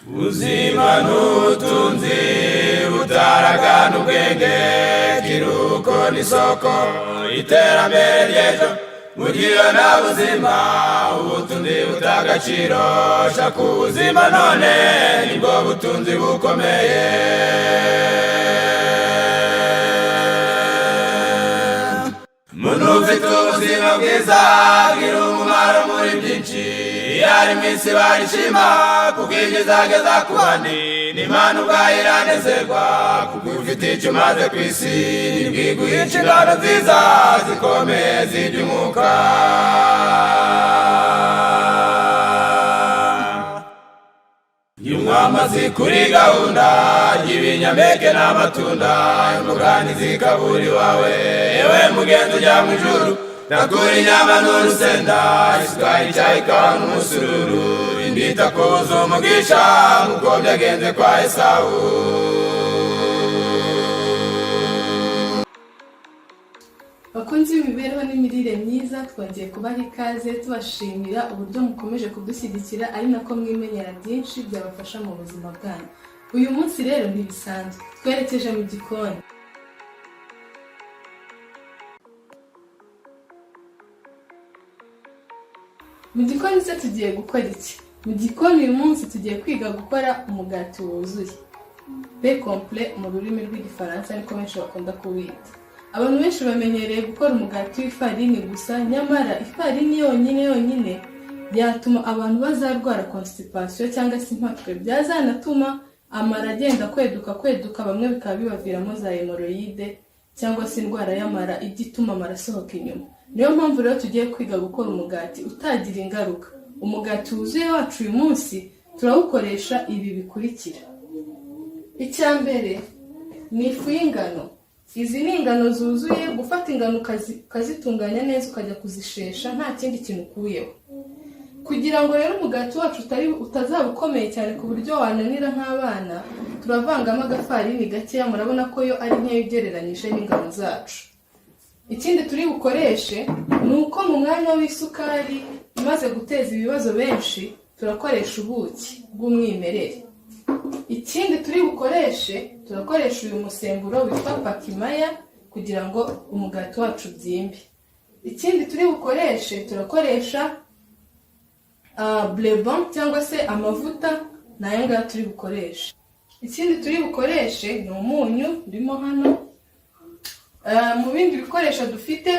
Ubuzima n'ubutunzi butaragana ubwenge, kiruko n'isoko iterambere ry'ejo. Mugiye nta buzima ubutunzi butagaciro, shaka ubuzima none nibwo butunzi bukomeye. Muntu ufite ubuzima bwiza agira umumaro muri byinshi, yari mwisi barishima kubw'igizageza ku bandi, n'Imana ubwayo iranezerwa kuko ufite icyo umaze ku isi, nibwiguye inshingano nziza zikomeye z'iby'umwuka. Y'umwamazi kuri gahunda y'ibinyampeke n'amatunda, imugani zikabura iwawe yewe mugenzi ujya mu ijuru. Nakura inyama n'urusenda, isukari, icyayi, ikawa n'umusururu, indita kubuza umugisha nk'uko byagenze kwa Esawu. Bakunzi b'imibereho n'imirire myiza, twongeye kubaha ikaze tubashimira uburyo mukomeje kudushyigikira, ari nako mwimenyera byinshi byabafasha mu buzima bwanyu. Uyu munsi rero ntibisanzwe, twerekeje mu gikoni. Mu gikoni se tugiye gukora iki? Mu gikoni uyu munsi tugiye kwiga gukora umugati wuzuye, pain complet mu rurimi rw'igifaransa niko benshi bakunda kuwita. Abantu benshi bamenyereye gukora umugati w'ifarini gusa, nyamara ifarini yonyine yatuma abantu bazarwara constipation cyangwa se impatwe, byazanatuma amara agenda kweduka, bamwe bikaba bibaviramo za hemorrhoide cyangwa se indwara y'amara ijya ituma amara asohoka inyuma. Niyo mpamvu rero tugiye kwiga gukora umugati utagira ingaruka. Umugati wuzuye wacu uyu munsi turawukoresha ibi bikurikira. Icya mbere ni ifu y'ingano. Izi ni ingano zuzuye, gufata ingano ukazitunganya neza ukajya kuzishesha nta kindi kintu ukuyeho. Kugira ngo rero umugati wacu utazaba ukomeye cyane ku buryo wananira nk'abana, turavangamo agafarini gakeya, murabona ko yo ari nkeya ugereranyije n'ingano zacu. Ikindi turi bukoreshe ni uko mu mwanya w'isukari imaze guteza ibibazo benshi, turakoresha ubuki bw'umwimerere. Ikindi turi bukoreshe, turakoresha uyu musemburo witwa pakimaya kugira ngo umugati wacu byimbe. Ikindi turi bukoreshe, turakoresha blebon cyangwa se amavuta, nayo ngayo turi bukoreshe. Ikindi turi bukoreshe ni umunyu urimo hano. Mu bindi bikoresho dufite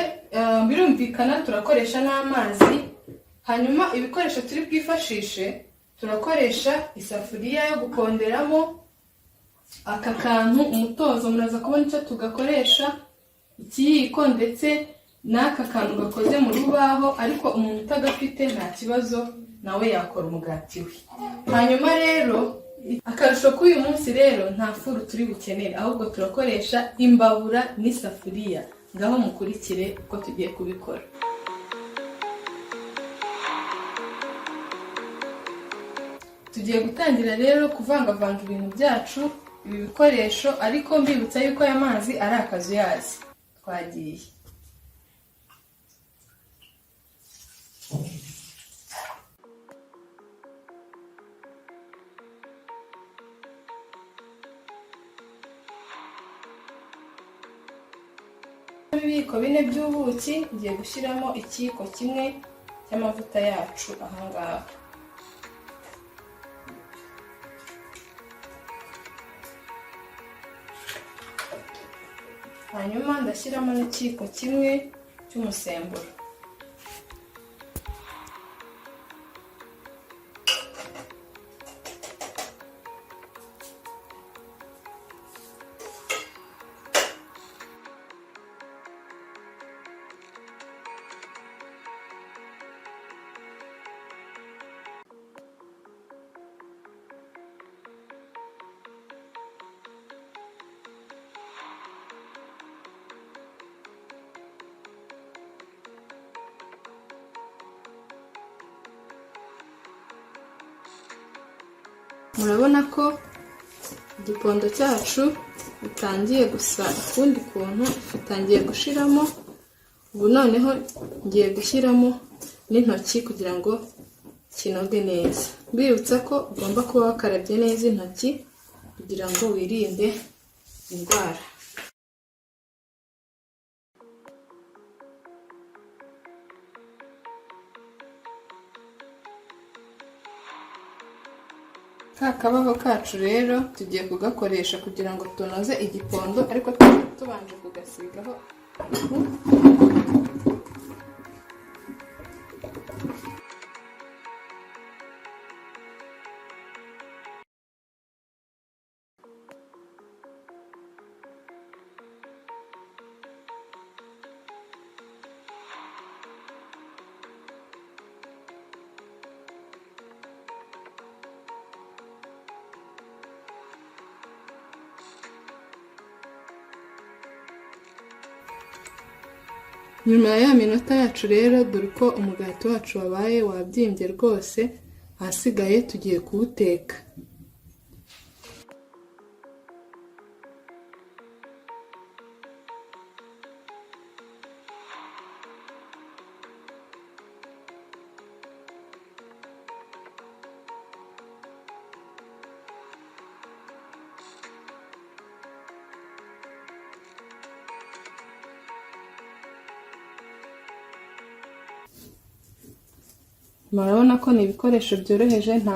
birumvikana turakoresha n'amazi. Hanyuma ibikoresho turi bwifashishe, turakoresha isafuriya yo gukonderamo, aka kantu umutozo muraza kubona icyo tugakoresha, ikiyiko ndetse n'aka kantu gakoze mu rubaho, ariko umuntu utagafite nta kibazo nawe yakora umugati we. Hanyuma rero akarusho k'uyu munsi rero nta furu turi bukenere, ahubwo turakoresha imbabura n'isafuriya. Ngaho mukurikire uko tugiye kubikora. Tugiye gutangira rero kuvangavanga ibintu byacu, ibi bikoresho, ariko mbibutsa yuko aya mazi ari akazuyazi. Twagiye. Ibiyiko 4 by'ubuki, ngiye gushyiramo ikiyiko kimwe cy'amavuta yacu ahangaha. Hanyuma ndashyiramo n'ikiyiko kimwe cy'umusemburo. Murabona ko igipondo cyacu bitangiye gusa ukundi kuntu, bitangiye gushiramo. Ubu noneho ngiye gushyiramo n'intoki kugira ngo kinoge neza. Mbibutsa ko ugomba kuba wakarabye neza intoki kugira ngo wirinde indwara. Ka kabaho kacu rero tugiye kugakoresha kugira ngo tunoze igipondo, ariko tubanje kugasigaho ifu. Nyuma ya minota yacu rero, dore uko umugati wacu wabaye wabyimbye rwose, ahasigaye tugiye kuwuteka. Murabona ko ni ibikoresho byoroheje, nta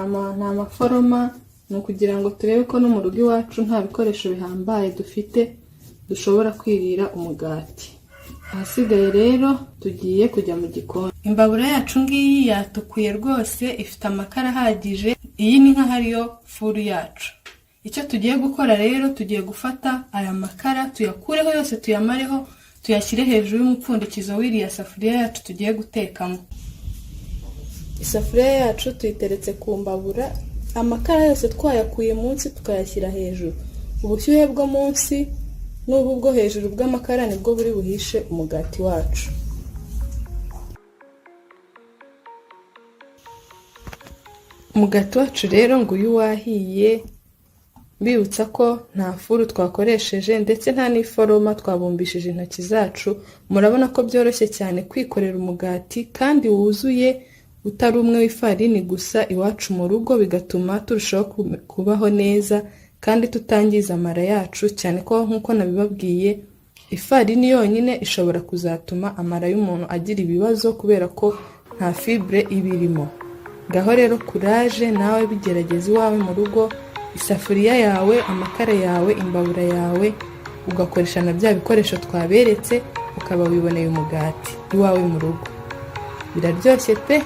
maforoma, ni ukugira ngo turebe ko no mu rugo iwacu nta bikoresho bihambaye dufite dushobora kwirira umugati. Ahasigaye rero tugiye kujya mu gikoni. Imbabura yacu ngiyi yatukuye rwose, ifite amakara ahagije. Iyi ni nkaho ariyo furu yacu. Icyo tugiye gukora rero, tugiye gufata aya makara tuyakureho yose, tuyamareho, tuyashyire hejuru y'umupfundikizo w'iriya safuriya yacu tugiye gutekamo. Isafuriya yacu tuyiteretse ku mbabura, amakara yose twayakuye munsi tukayashyira hejuru. Ubushyuhe bwo munsi n'ubu bwo hejuru bw'amakara nibwo buri buhishe umugati wacu. Umugati wacu rero nguyu wahiye. Mbibutsa ko nta furu twakoresheje ndetse nta n'iforoma twabumbishije intoki zacu. Murabona ko byoroshye cyane kwikorera umugati kandi wuzuye, utari umwe w'ifarini gusa iwacu mu rugo, bigatuma turushaho kubaho neza kandi tutangiza amara yacu, cyane ko nk'uko nabibabwiye ifarini yonyine ishobora kuzatuma amara y'umuntu agira ibibazo kubera ko nta fibre ibirimo. Ngaho rero kuraje nawe bigerageza iwawe mu rugo, isafuriya yawe, amakara yawe, imbabura yawe, ugakoresha na bya bikoresho twaberetse, ukaba wiboneye umugati iwawe mu rugo. Biraryoshye pe!